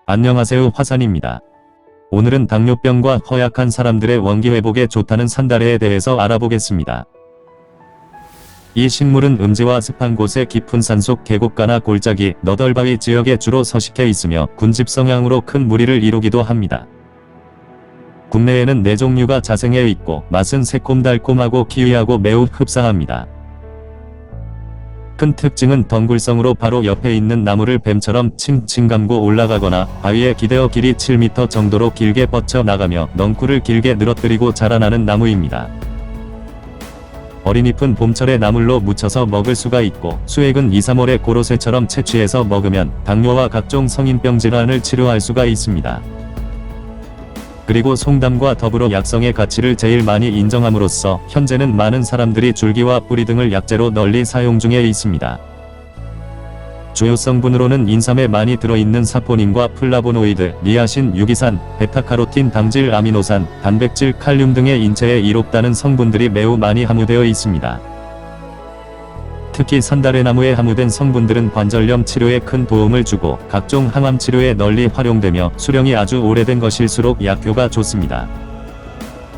안녕하세요, 화산입니다. 오늘은 당뇨병과 허약한 사람들의 원기회복에 좋다는 산다래에 대해서 알아보겠습니다. 이 식물은 음지와 습한 곳의 깊은 산속 계곡가나 골짜기, 너덜바위 지역에 주로 서식해 있으며 군집 성향으로 큰 무리를 이루기도 합니다. 국내에는 4종류가 자생해 있고 맛은 새콤달콤하고 키위하고 매우 흡사합니다. 큰 특징은 덩굴성으로 바로 옆에 있는 나무를 뱀처럼 칭칭 감고 올라가거나 바위에 기대어 길이 7m 정도로 길게 뻗쳐 나가며 넝쿨을 길게 늘어뜨리고 자라나는 나무입니다. 어린 잎은 봄철에 나물로 무쳐서 먹을 수가 있고 수액은 2~3월에 고로쇠처럼 채취해서 먹으면 당뇨와 각종 성인병 질환을 치료할 수가 있습니다. 그리고 송담과 더불어 약성의 가치를 제일 많이 인정함으로써 현재는 많은 사람들이 줄기와 뿌리 등을 약재로 널리 사용 중에 있습니다. 주요 성분으로는 인삼에 많이 들어있는 사포닌과 플라보노이드, 니아신, 유기산, 베타카로틴, 당질, 아미노산, 단백질, 칼륨 등의 인체에 이롭다는 성분들이 매우 많이 함유되어 있습니다. 특히 산다래나무에 함유된 성분들은 관절염 치료에 큰 도움을 주고 각종 항암 치료에 널리 활용되며 수령이 아주 오래된 것일수록 약효가 좋습니다.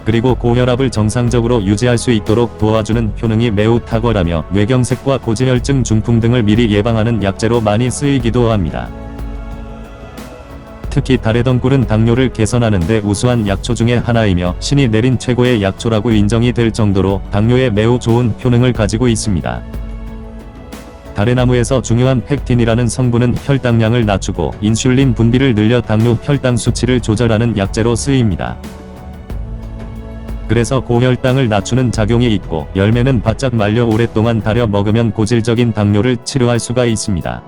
그리고 고혈압을 정상적으로 유지할 수 있도록 도와주는 효능이 매우 탁월하며 뇌경색과 고지혈증, 중풍 등을 미리 예방하는 약재로 많이 쓰이기도 합니다. 특히 다래덩굴은 당뇨를 개선하는 데 우수한 약초 중의 하나이며 신이 내린 최고의 약초라고 인정이 될 정도로 당뇨에 매우 좋은 효능을 가지고 있습니다. 다래나무에서 중요한 펙틴이라는 성분은 혈당량을 낮추고 인슐린 분비를 늘려 당뇨 혈당 수치를 조절하는 약재로 쓰입니다. 그래서 고혈당을 낮추는 작용이 있고 열매는 바짝 말려 오랫동안 달여 먹으면 고질적인 당뇨를 치료할 수가 있습니다.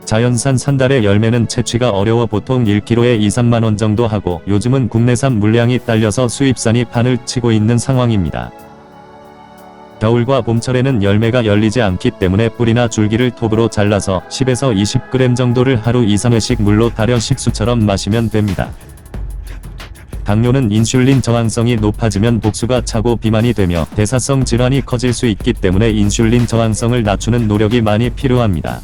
자연산 산다래 열매는 채취가 어려워 보통 1kg에 2~3만원 정도 하고 요즘은 국내산 물량이 딸려서 수입산이 판을 치고 있는 상황입니다. 겨울과 봄철에는 열매가 열리지 않기 때문에 뿌리나 줄기를 톱으로 잘라서 10에서 20g 정도를 하루 2~3회씩 물로 달여 식수처럼 마시면 됩니다. 당뇨는 인슐린 저항성이 높아지면 복수가 차고 비만이 되며 대사성 질환이 커질 수 있기 때문에 인슐린 저항성을 낮추는 노력이 많이 필요합니다.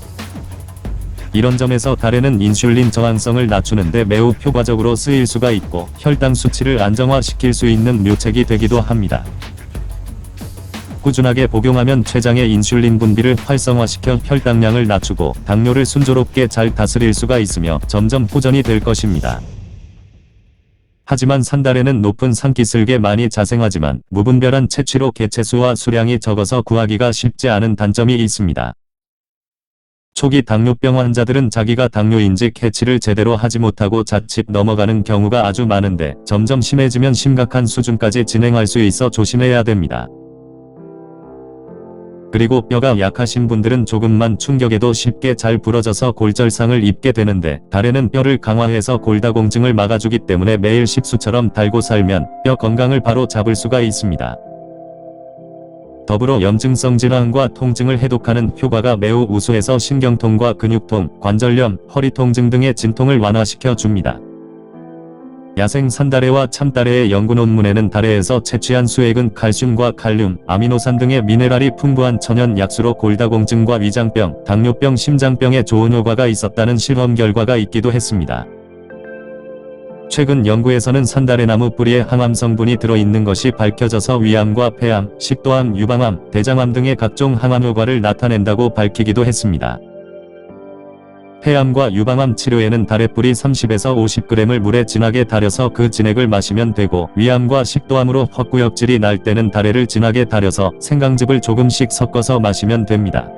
이런 점에서 다래는 인슐린 저항성을 낮추는데 매우 효과적으로 쓰일 수가 있고 혈당 수치를 안정화시킬 수 있는 묘책이 되기도 합니다. 꾸준하게 복용하면 췌장의 인슐린 분비를 활성화시켜 혈당량을 낮추고 당뇨를 순조롭게 잘 다스릴 수가 있으며 점점 호전이 될 것입니다. 하지만 산다래는 높은 산기슭에 많이 자생하지만 무분별한 채취로 개체수와 수량이 적어서 구하기가 쉽지 않은 단점이 있습니다. 초기 당뇨병 환자들은 자기가 당뇨인지 캐치를 제대로 하지 못하고 자칫 넘어가는 경우가 아주 많은데 점점 심해지면 심각한 수준까지 진행할 수 있어 조심해야 됩니다. 그리고 뼈가 약하신 분들은 조금만 충격에도 쉽게 잘 부러져서 골절상을 입게 되는데 다래는 뼈를 강화해서 골다공증을 막아주기 때문에 매일 식수처럼 달고 살면 뼈 건강을 바로 잡을 수가 있습니다. 더불어 염증성 질환과 통증을 해독하는 효과가 매우 우수해서 신경통과 근육통, 관절염, 허리 통증 등의 진통을 완화시켜 줍니다. 야생 산다래와 참다래의 연구 논문에는 다래에서 채취한 수액은 칼슘과 칼륨, 아미노산 등의 미네랄이 풍부한 천연 약수로 골다공증과 위장병, 당뇨병, 심장병에 좋은 효과가 있었다는 실험 결과가 있기도 했습니다. 최근 연구에서는 산다래나무 뿌리에 항암 성분이 들어있는 것이 밝혀져서 위암과 폐암, 식도암, 유방암, 대장암 등의 각종 항암 효과를 나타낸다고 밝히기도 했습니다. 폐암과 유방암 치료에는 다래뿌리 30에서 50g을 물에 진하게 달여서 그 진액을 마시면 되고 위암과 식도암으로 헛구역질이 날 때는 다래를 진하게 달여서 생강즙을 조금씩 섞어서 마시면 됩니다.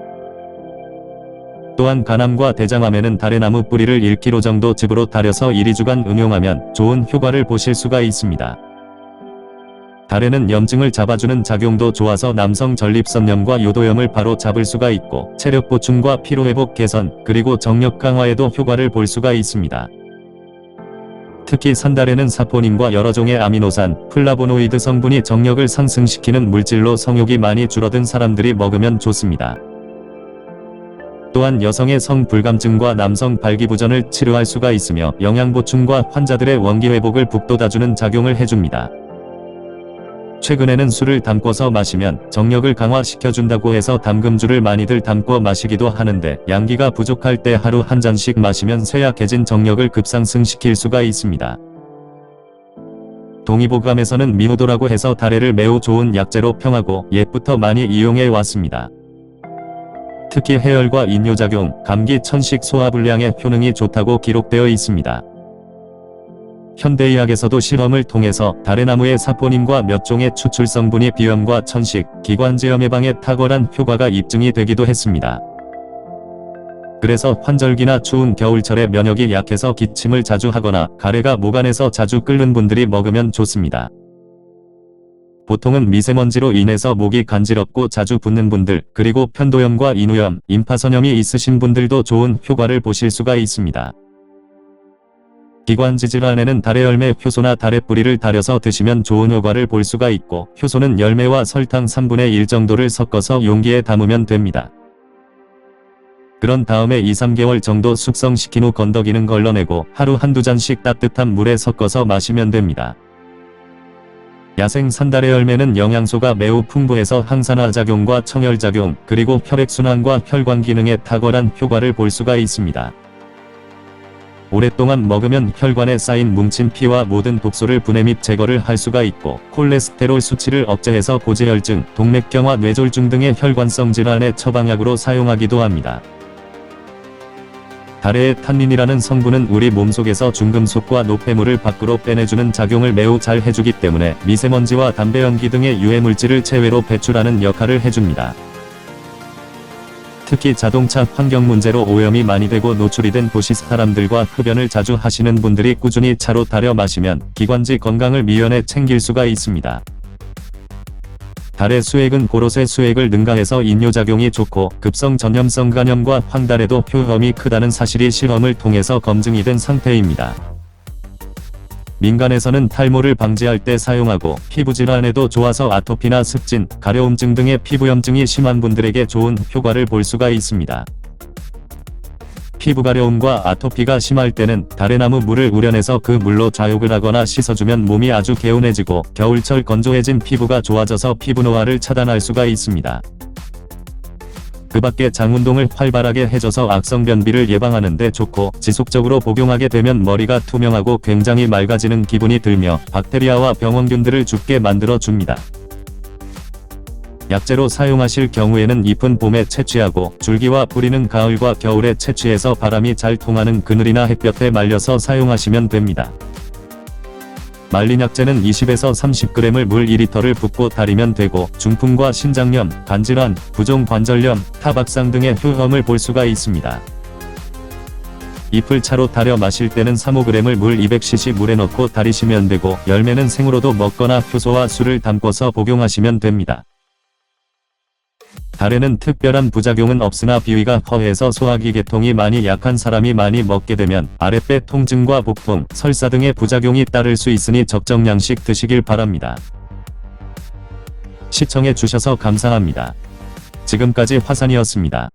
또한 간암과 대장암에는 다래나무 뿌리를 1kg 정도 즙으로 달여서 1~2주간 응용하면 좋은 효과를 보실 수가 있습니다. 다래는 염증을 잡아주는 작용도 좋아서 남성 전립선염과 요도염을 바로 잡을 수가 있고 체력 보충과 피로회복 개선, 그리고 정력 강화에도 효과를 볼 수가 있습니다. 특히 산다래는 사포닌과 여러 종의 아미노산, 플라보노이드 성분이 정력을 상승시키는 물질로 성욕이 많이 줄어든 사람들이 먹으면 좋습니다. 또한 여성의 성불감증과 남성 발기부전을 치료할 수가 있으며 영양보충과 환자들의 원기회복을 북돋아주는 작용을 해줍니다. 최근에는 술을 담궈서 마시면 정력을 강화시켜준다고 해서 담금주를 많이들 담궈 마시기도 하는데 양기가 부족할 때 하루 한 잔씩 마시면 쇠약해진 정력을 급상승시킬 수가 있습니다. 동의보감에서는 미호도라고 해서 다래를 매우 좋은 약재로 평하고 옛부터 많이 이용해 왔습니다. 특히 해열과 인뇨작용, 감기, 천식, 소화불량에 효능이 좋다고 기록되어 있습니다. 현대의학에서도 실험을 통해서 다래나무의 사포닌과 몇 종의 추출 성분이 비염과 천식, 기관지염 예방에 탁월한 효과가 입증이 되기도 했습니다. 그래서 환절기나 추운 겨울철에 면역이 약해서 기침을 자주 하거나 가래가 목 안에서 자주 끓는 분들이 먹으면 좋습니다. 보통은 미세먼지로 인해서 목이 간지럽고 자주 붓는 분들, 그리고 편도염과 인후염, 임파선염이 있으신 분들도 좋은 효과를 보실 수가 있습니다. 기관지 질환에는 다래 열매 효소나 다래 뿌리를 달여서 드시면 좋은 효과를 볼 수가 있고, 효소는 열매와 설탕 3분의 1 정도를 섞어서 용기에 담으면 됩니다. 그런 다음에 2-3개월 정도 숙성시킨 후 건더기는 걸러내고 하루 한두 잔씩 따뜻한 물에 섞어서 마시면 됩니다. 야생 산다래 열매는 영양소가 매우 풍부해서 항산화작용과 청혈작용, 그리고 혈액순환과 혈관 기능에 탁월한 효과를 볼 수가 있습니다. 오랫동안 먹으면 혈관에 쌓인 뭉친 피와 모든 독소를 분해 및 제거를 할 수가 있고, 콜레스테롤 수치를 억제해서 고지혈증, 동맥경화, 뇌졸중 등의 혈관성 질환의 처방약으로 사용하기도 합니다. 다래의 탄닌이라는 성분은 우리 몸속에서 중금속과 노폐물을 밖으로 빼내주는 작용을 매우 잘 해주기 때문에 미세먼지와 담배 연기 등의 유해물질을 체외로 배출하는 역할을 해줍니다. 특히 자동차 환경 문제로 오염이 많이 되고 노출이 된 도시 사람들과 흡연을 자주 하시는 분들이 꾸준히 차로 달여 마시면 기관지 건강을 미연에 챙길 수가 있습니다. 다래 수액은 고로쇠 수액을 능가해서 인뇨작용이 좋고 급성 전염성 간염과 황달에도 효험이 크다는 사실이 실험을 통해서 검증이 된 상태입니다. 민간에서는 탈모를 방지할 때 사용하고 피부질환에도 좋아서 아토피나 습진, 가려움증 등의 피부염증이 심한 분들에게 좋은 효과를 볼 수가 있습니다. 피부 가려움과 아토피가 심할 때는 다래나무 물을 우려내서 그 물로 좌욕을 하거나 씻어주면 몸이 아주 개운해지고 겨울철 건조해진 피부가 좋아져서 피부 노화를 차단할 수가 있습니다. 그 밖에 장운동을 활발하게 해줘서 악성변비를 예방하는 데 좋고, 지속적으로 복용하게 되면 머리가 투명하고 굉장히 맑아지는 기분이 들며 박테리아와 병원균들을 죽게 만들어 줍니다. 약재로 사용하실 경우에는 잎은 봄에 채취하고 줄기와 뿌리는 가을과 겨울에 채취해서 바람이 잘 통하는 그늘이나 햇볕에 말려서 사용하시면 됩니다. 말린 약재는 20에서 30g을 물 2리터를 붓고 달이면 되고, 중풍과 신장염, 간질환, 부종관절염, 타박상 등의 효험을 볼 수가 있습니다. 잎을 차로 달여 마실 때는 3-5g을 물 200cc 물에 넣고 달이시면 되고, 열매는 생으로도 먹거나 효소와 술을 담궈서 복용하시면 됩니다. 다래는 특별한 부작용은 없으나 비위가 허해서 소화기 계통이 많이 약한 사람이 많이 먹게 되면 아랫배 통증과 복통, 설사 등의 부작용이 따를 수 있으니 적정량씩 드시길 바랍니다. 시청해 주셔서 감사합니다. 지금까지 화산이었습니다.